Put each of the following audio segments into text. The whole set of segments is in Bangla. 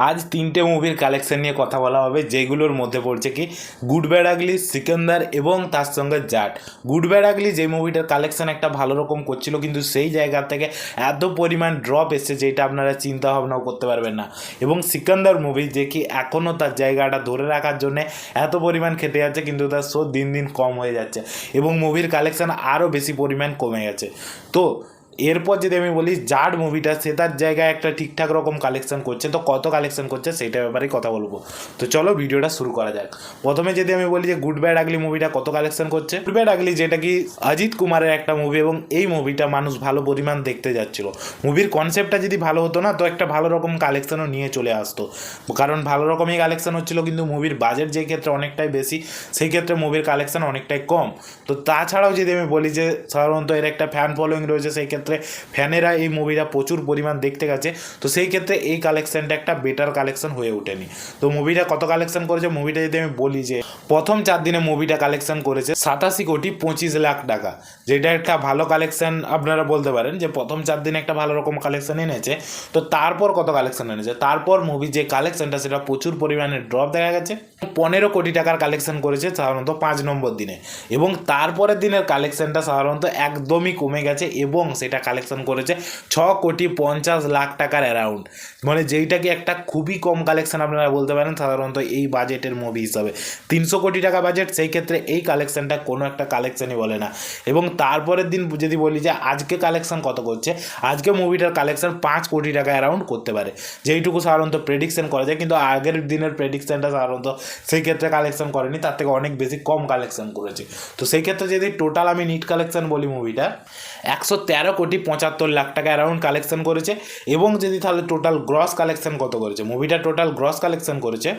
আজ তিনটে মুভির কালেকশন নিয়ে কথা বলা হবে, যেগুলোর মধ্যে পড়ছে কি গুড ব্যাড আগলি, সিকান্দার এবং তার সঙ্গে জাট। গুড ব্যাড আগলি যে মুভিটার কালেকশন একটা ভালো রকম করছিল, কিন্তু সেই জায়গা থেকে এত পরিমাণ ড্রপ এসছে যেটা আপনারা চিন্তা ভাবনাও করতে পারবেন না। এবং সিকান্দার মুভি যে কি এখনও তার জায়গাটা ধরে রাখার জন্য এত পরিমাণ খেটে যাচ্ছে, কিন্তু তার শো দিন দিন কম হয়ে যাচ্ছে এবং মুভির কালেকশন আরও বেশি পরিমাণ কমে গেছে। তো এরপর যদি আমি বলি জাট মুভিটা, সে তার জায়গায় একটা ঠিকঠাক রকম কালেকশন করছে, তো কত কালেকশন করছে সেইটার ব্যাপারেই কথা বলবো। তো চলো ভিডিওটা শুরু করা যাক। প্রথমে যদি আমি বলি যে গুড ব্যাড আগলি মুভিটা কত কালেকশন করছে। গুড ব্যাড আগলি যেটা কি অজিত কুমারের একটা মুভি, এবং এই মুভিটা মানুষ ভালো পরিমাণ দেখতে যাচ্ছিল। মুভির কনসেপ্টটা যদি ভালো হতো না, তো একটা ভালো রকম কালেকশনও নিয়ে চলে আসতো, কারণ ভালো রকমই কালেকশন হচ্ছিল। কিন্তু মুভির বাজেট যে ক্ষেত্রে অনেকটাই বেশি, সেই ক্ষেত্রে মুভির কালেকশন অনেকটাই কম। তো তাছাড়াও যদি আমি বলি যে সাধারণত এর একটা ফ্যান ফলোয়িং রয়েছে, সেই ক্ষেত্রে ফ্যানেরা এই মুভিটা প্রচুর পরিমাণ দেখতে গেছে, তো সেই ক্ষেত্রে এই কালেকশনটা একটা বেটার কালেকশন হয়ে ওঠেনি। তো মুভিটা কত কালেকশন করেছে, মুভিটা যদি আমি বলি যে প্রথম 4 দিনে মুভিটা কালেকশন করেছে 87,25,00,000 টাকা, যেটা একটা ভালো কালেকশন আপনারা বলতে পারেন যে প্রথম 4 দিনে একটা ভালো রকম কালেকশন এনেছে। তো তারপর কত কালেকশন এনেছে, তারপর মুভি যে কালেকশনটা সেটা প্রচুর পরিমাণে ড্রপ দেখা গেছে। 15 কোটি টাকার কালেকশন করেছে সাধারণত 5 নম্বর দিনে, এবং তারপরের দিনের কালেকশনটা সাধারণত একদমই কমে গেছে এবং সেটা কালেকশন করেছে 6,50,00,000 টাকার অ্যারাউন্ড, মানে যেইটা কি একটা খুবই কম কালেকশন আপনারা বলতে পারেন সাধারণত এই বাজেটের মুভি হিসাবে। 300 কোটি টাকা বাজেট, সেই ক্ষেত্রে এই কালেকশনটা কোনো একটা কালেকশনই বলে না। এবং তারপরের দিন যদি বলি যে আজকে কালেকশন কত করছে, আজকে মুভিটার কালেকশন 5 কোটি টাকা অ্যারাউন্ড করতে পারে, যেইটুকু সাধারণত প্রেডিকশন করা যায়। কিন্তু আগের দিনের প্রেডিকশনটা সাধারণত সেই ক্ষেত্রে কালেকশন করেনি, তার থেকে অনেক বেশি কম কালেকশন করেছে। তো সেই ক্ষেত্রে যদি টোটাল আমি নিট কালেকশন বলি, মুভিটা 113,75,00,000 টাকা অ্যারাউন্ড কালেকশন করেছে। এবং যদি তাহলে টোটাল গ্রস কালেকশন কত করেছে, মুভিটা টোটাল গ্রস কালেকশন করেছে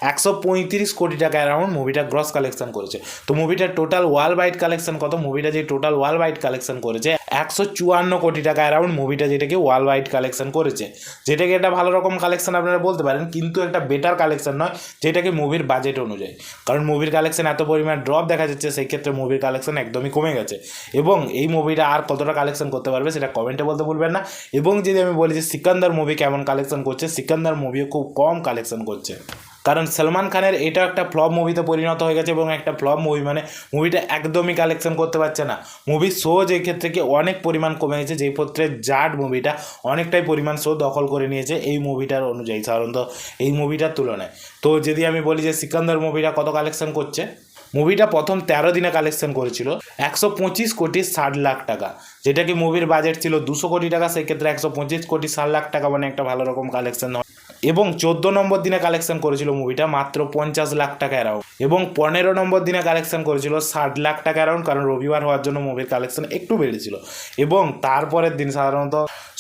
135 কোটি টাকা অ্যারাউন্ড মুভিটা গ্রস কালেকশন করেছে। তো মুভিটার টোটাল ওয়ার্ল্ড ওয়াইড কালেকশন কত, মুভিটা যে টোটাল ওয়ার্ল্ড ওয়াইড কালেকশন করেছে 154 কোটি টাকা অ্যারাউন্ড মুভিটা, যেটাকে ওয়ার্ল্ড ওয়াইড কালেকশন করেছে, যেটাকে একটা ভালো রকম কালেকশন আপনারা বলতে পারেন, কিন্তু একটা বেটার কালেকশন নয়, যেটাকে মুভির বাজেট অনুযায়ী। কারণ মুভির কালেকশন এত পরিমাণ ড্রপ দেখা যাচ্ছে, সেই ক্ষেত্রে মুভির কালেকশন একদমই কমে গেছে। এবং এই মুভিটা আর কতটা কালেকশন করতে পারবে সেটা কমেন্টে বলতে ভুলবেন না। এবং যদি আমি বলি যে সিকান্দার মুভি কেমন কালেকশন করছে, সিকান্দার মুভিও খুব কম কালেকশন করছে, কারণ সলমান খানের এটা একটা ফ্লপ মুভিতে পরিণত হয়ে গেছে। এবং একটা ফ্লপ মুভি মানে মুভিটা একদমই কালেকশন করতে পারছে না। মুভির শো যে ক্ষেত্রে কি অনেক পরিমাণ কমে গেছে, যেই ক্ষেত্রে জাট মুভিটা অনেকটাই পরিমাণ শো দখল করে নিয়েছে এই মুভিটার অনুযায়ী, সাধারণত এই মুভিটার তুলনায়। তো যদি আমি বলি যে সিকান্দার মুভিটা কত কালেকশন করছে, মুভিটা প্রথম 13 দিনে কালেকশন করেছিল 125,60,00,000 টাকা, যেটা কি মুভির বাজেট ছিল 200 কোটি টাকা, সেই ক্ষেত্রে 125,60,00,000 টাকা মানে একটা ভালো রকম কালেকশন হয়। এবং 14 নম্বর দিনে কালেকশন করেছিল মুভিটা মাত্র 50,00,000 টাকা অ্যারাউন্ড। এবং 15 নম্বর দিনে কালেকশন করেছিল 60,00,000 টাকা অ্যারাউন্ড, কারণ রবিবার হওয়ার জন্য মুভির কালেকশন একটু বেড়েছিল। এবং তারপরের দিন সাধারণত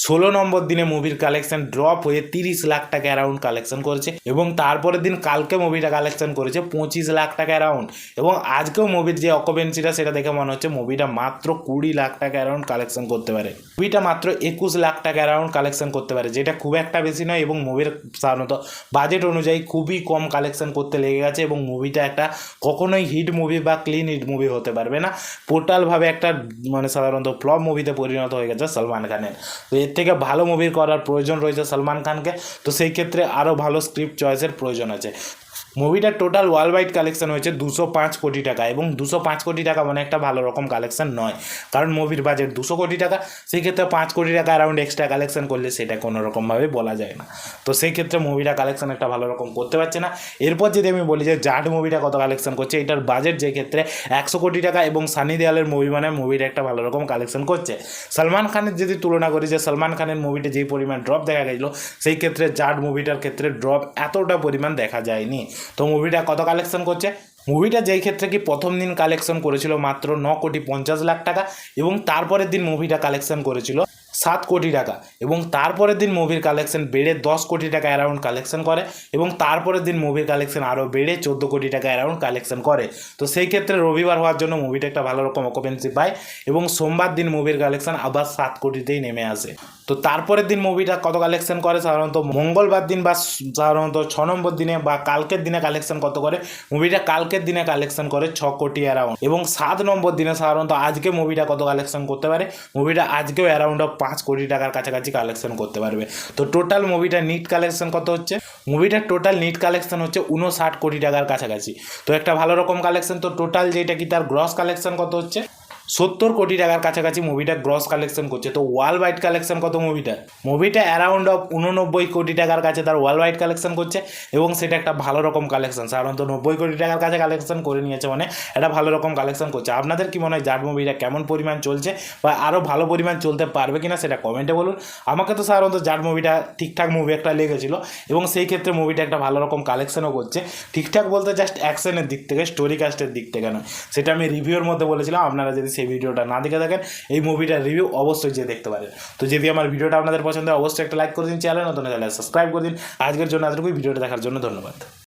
16 নম্বর দিনে মুভির কালেকশন ড্রপ হয়ে 30,00,000 টাকা অ্যারাউন্ড কালেকশন করেছে। এবং তারপরের দিন কালকে মুভিটা কালেকশন করেছে 25,00,000 টাকা অ্যারাউন্ড। এবং আজকেও মুভির যে অকুপেন্সিটা সেটা দেখে মনে হচ্ছে মুভিটা মাত্র 20,00,000 টাকা অ্যারাউন্ড কালেকশন করতে পারে। মুভিটা মাত্র 21,00,000 টাকা অ্যারাউন্ড কালেকশন করতে পারে, যেটা খুব একটা বেশি নয়। এবং মুভির সাধারণত বাজেট অনুযায়ী খুবই কম কালেকশন করতে লেগে গেছে। এবং মুভিটা একটা কখনোই হিট মুভি বা ক্লিন হিট মুভি হতে পারবে না, টোটালভাবে একটা মানে সাধারণত ফ্লপ মুভিতে পরিণত হয়ে গেছে সলমান খানের। তো এর থেকে ভালো মুভি করার প্রয়োজন রয়েছে সলমান খানকে, তো সেই ক্ষেত্রে আরও ভালো স্ক্রিপ্ট চয়েসের প্রয়োজন আছে। মুভিটার টোটাল ওয়ার্ল্ড ওয়াইড কালেকশন হয়েছে 205 কোটি টাকা, এবং 205 কোটি টাকা মানে একটা ভালো রকম কালেকশন নয়, কারণ মুভির বাজেট 200 কোটি টাকা, সেই ক্ষেত্রে 5 কোটি টাকা অ্যারাউন্ড এক্সট্রা কালেকশন করলে সেটা কোনো রকমভাবে বলা যায় না। তো সেই ক্ষেত্রে মুভিটা কালেকশন একটা ভালো রকম করতে পারছে না। এরপর যদি আমি বলি যে জাট মুভিটা কত কালেকশন করছে, এটার বাজেট যে ক্ষেত্রে 100 কোটি টাকা, এবং সানি দেওয়ালের মুভি মানে মুভির একটা ভালো রকম কালেকশন করছে। সলমান খানের যদি তুলনা করি যে সলমান খানের মুভিতে যেই পরিমাণ ড্রপ দেখা গেছিলো, সেই ক্ষেত্রে জাট মুভিটার ক্ষেত্রে ড্রপ এতটা পরিমাণ দেখা যায়নি। তো মুভিটা কত কালেকশন করছে, মুভিটা যেই ক্ষেত্রে কি প্রথম দিন কালেকশন করেছিল মাত্র 9,50,00,000 টাকা, এবং তারপরের দিন মুভিটা কালেকশন করেছিল 7 কোটি টাকা। এবং তারপরের দিন মুভির কালেকশন বেড়ে 10 কোটি টাকা অ্যারাউন্ড কালেকশন করে, এবং তারপরের দিন মুভির কালেকশন আরও বেড়ে 14 কোটি টাকা অ্যারাউন্ড কালেকশন করে। তো সেই ক্ষেত্রে রবিবার হওয়ার জন্য মুভিটা একটা ভালো রকম অকুপেন্সি পায়, এবং সোমবার দিন মুভির কালেকশন আবার 7 কোটিতেই নেমে আসে। তো তো তারপরের দিন মুভিটা কত কালেকশন করে সাধারণত মঙ্গলবার দিন বা সাধারণত 6 নম্বর দিনে বা কালকের দিনে কালেকশন কত করে, মুভিটা কালকের দিনে কালেকশন করে 6 কোটি অ্যারাউন্ড। এবং 7 নম্বর দিনে সাধারণত আজকে মুভিটা কত কালেকশন করতে পারে, মুভিটা আজকেও অ্যারাউন্ড 5 কোটি টাকার কাছাকাছি কালেকশন করতে পারবে। তো টোটাল মুভিটা নিট কালেকশন কত হচ্ছে, মুভিটার টোটাল নিট কালেকশন হচ্ছে 59 কোটি টাকার কাছাকাছি। তো একটা ভালো রকম কালেকশন। তো টোটাল যেটা কি তার গ্রস কালেকশন কত হচ্ছে, 70 কোটি টাকার কাছাকাছি মুভিটা গ্রস কালেকশন করছে। তো ওয়ার্ল্ড ওয়াইড কালেকশন কত মুভিটা অ্যারাউন্ড 89 কোটি টাকার কাছে তার ওয়ার্ল্ড ওয়াইড কালেকশন করছে, এবং সেটা একটা ভালো রকম কালেকশন। সাধারণত 90 কোটি টাকার কাছে কালেকশন করে নিয়েছে, মানে এটা ভালো রকম কালেকশন করছে। আপনাদের কি মনে হয় জাট মুভিটা কেমন পরিমাণ চলছে বা আরও ভালো পরিমাণ চলতে পারবে কিনা সেটা কমেন্টে বলুন। আমাকে তো সাধারণত জাট মুভিটা ঠিকঠাক মুভি একটা লেগেছিল, এবং সেই ক্ষেত্রে মুভিটা একটা ভালো রকম কালেকশনও করছে। ঠিকঠাক বলতে জাস্ট অ্যাকশনের দিক থেকে, স্টোরি কাস্টের দিক থেকে নয়, সেটা আমি রিভিউর মধ্যে বলেছিলাম। আপনারা যদি সেই ভিডিওটা না দেখে থাকেন, এই মুভিটার রিভিউ অবশ্যই যে দেখতে পারেন। তো যদি আমার ভিডিওটা আপনাদের পছন্দ হয় অবশ্যই একটা লাইক করে দিন, চ্যানেল নতুন হলে সাবস্ক্রাইব করে দিন। আজকের জন্য এতটুকুই, ভিডিওটা দেখার জন্য ধন্যবাদ।